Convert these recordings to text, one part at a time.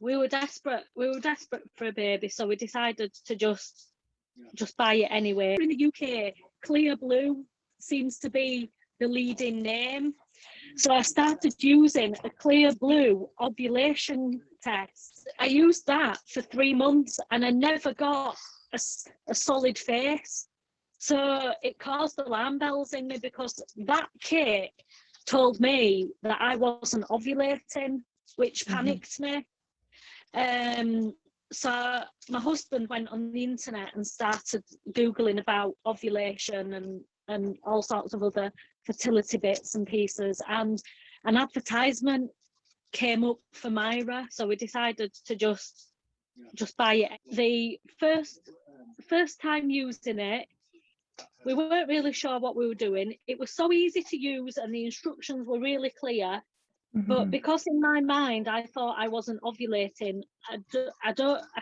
we were desperate for a baby, so we decided to just buy it anyway. In the UK, Clear Blue seems to be the leading name, so I started using a Clear Blue ovulation test. I used that for 3 months and I never got a solid face, so it caused alarm bells in me, because that kit told me that I wasn't ovulating, which panicked me. So my husband went on the internet and started Googling about ovulation and all sorts of other fertility bits and pieces, and an advertisement came up for Mira, so we decided to just buy it. The first time using it, we weren't really sure what we were doing. It was so easy to use and the instructions were really clear. But because in my mind I thought I wasn't ovulating, I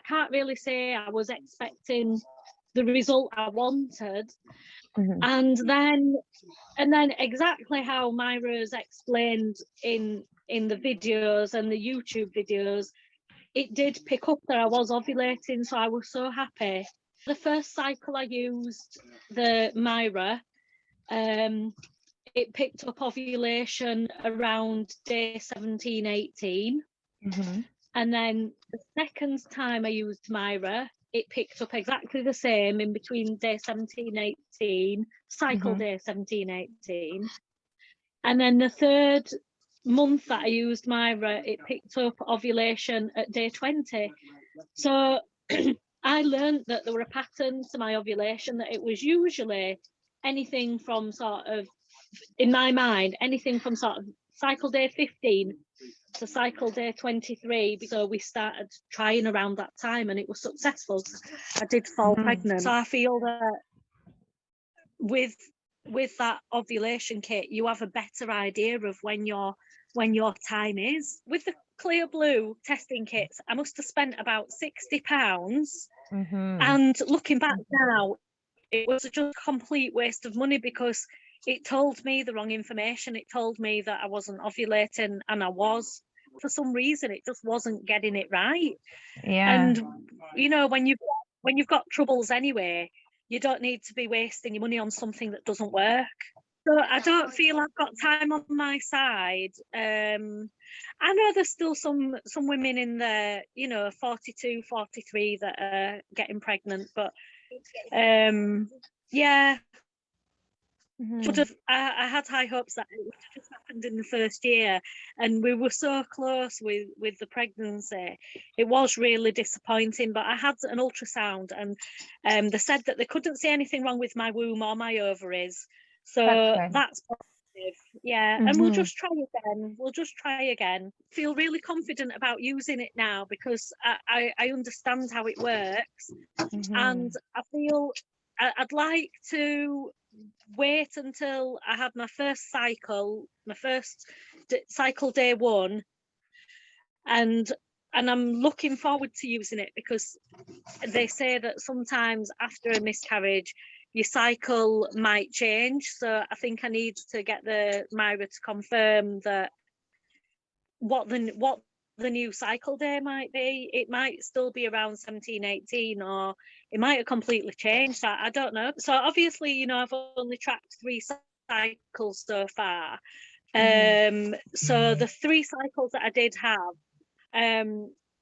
can't really say I was expecting the result I wanted. And then exactly how Myra has explained in the videos and the YouTube videos, it did pick up that I was ovulating, so I was so happy. The first cycle I used the Myra, it picked up ovulation around day 17, 18. And then the second time I used Myra, it picked up exactly the same in between day 17, 18, cycle day 17, 18. And then the third month that I used Myra, it picked up ovulation at day 20. So I learned that there were a pattern to my ovulation, that it was usually anything from sort of, in my mind, anything from sort of cycle day 15 to cycle day 23. So we started trying around that time and it was successful. I did fall pregnant. So I feel that with that ovulation kit, you have a better idea of when your time is. With the Clear Blue testing kits, I must have spent about £60. And looking back now, it was just a complete waste of money, because it told me the wrong information. It told me that I wasn't ovulating, and I was. For some reason, it just wasn't getting it right. And you know, when you've got troubles anyway, you don't need to be wasting your money on something that doesn't work. So I don't feel I've got time on my side. I know there's still some women in there, 42, 43 that are getting pregnant, but yeah. I had high hopes that it would have just happened in the first year, and we were so close with the pregnancy. It was really disappointing, but I had an ultrasound and they said that they couldn't see anything wrong with my womb or my ovaries, so that's positive. And we'll just try again. Feel really confident about using it now, because I understand how it works. And I feel I'd like to wait until I had my first cycle day 1, and I'm looking forward to using it, because they say that sometimes after a miscarriage your cycle might change. So I think I need to get the Mira to confirm that what the new cycle day might be. It might still be around 17, 18, or it might have completely changed. I don't know. So obviously, I've only tracked 3 cycles so far. So the 3 cycles that I did have,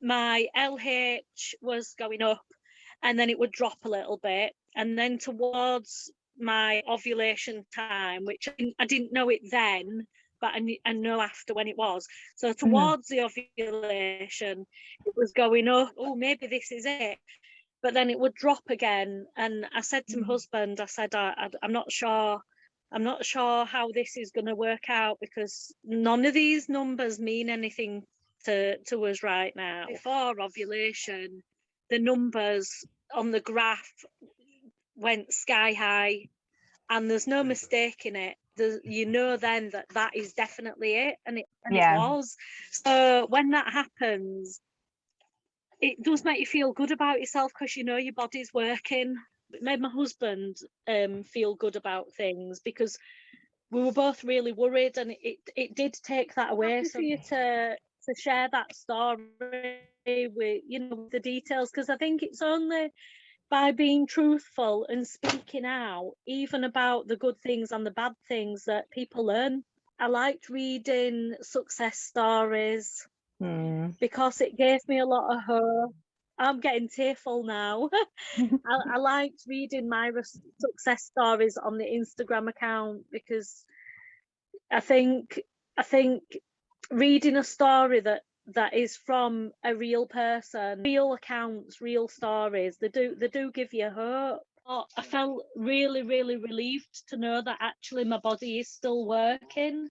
my LH was going up, and then it would drop a little bit, and then towards my ovulation time, which I didn't know it then, but I know after when it was. So towards the ovulation, it was going up. Oh, maybe this is it. But then it would drop again. And I said to my husband, I said, I'm not sure. I'm not sure how this is going to work out, because none of these numbers mean anything to us right now. Before ovulation, the numbers on the graph went sky high, and there's no mistaking it. Then that is definitely it, and it was. So when that happens, it does make you feel good about yourself, because your body's working. It made my husband feel good about things, because we were both really worried, and it did take that away. So for you to to share that story with, you know, the details, because I think it's only by being truthful and speaking out, even about the good things and the bad things, that people learn. I liked reading success stories because it gave me a lot of hope. I'm getting tearful now. I liked reading Mira's success stories on the Instagram account, because I think reading a story that is from a real person, real accounts, real stories, they do give you hope. I felt really, really relieved to know that actually my body is still working.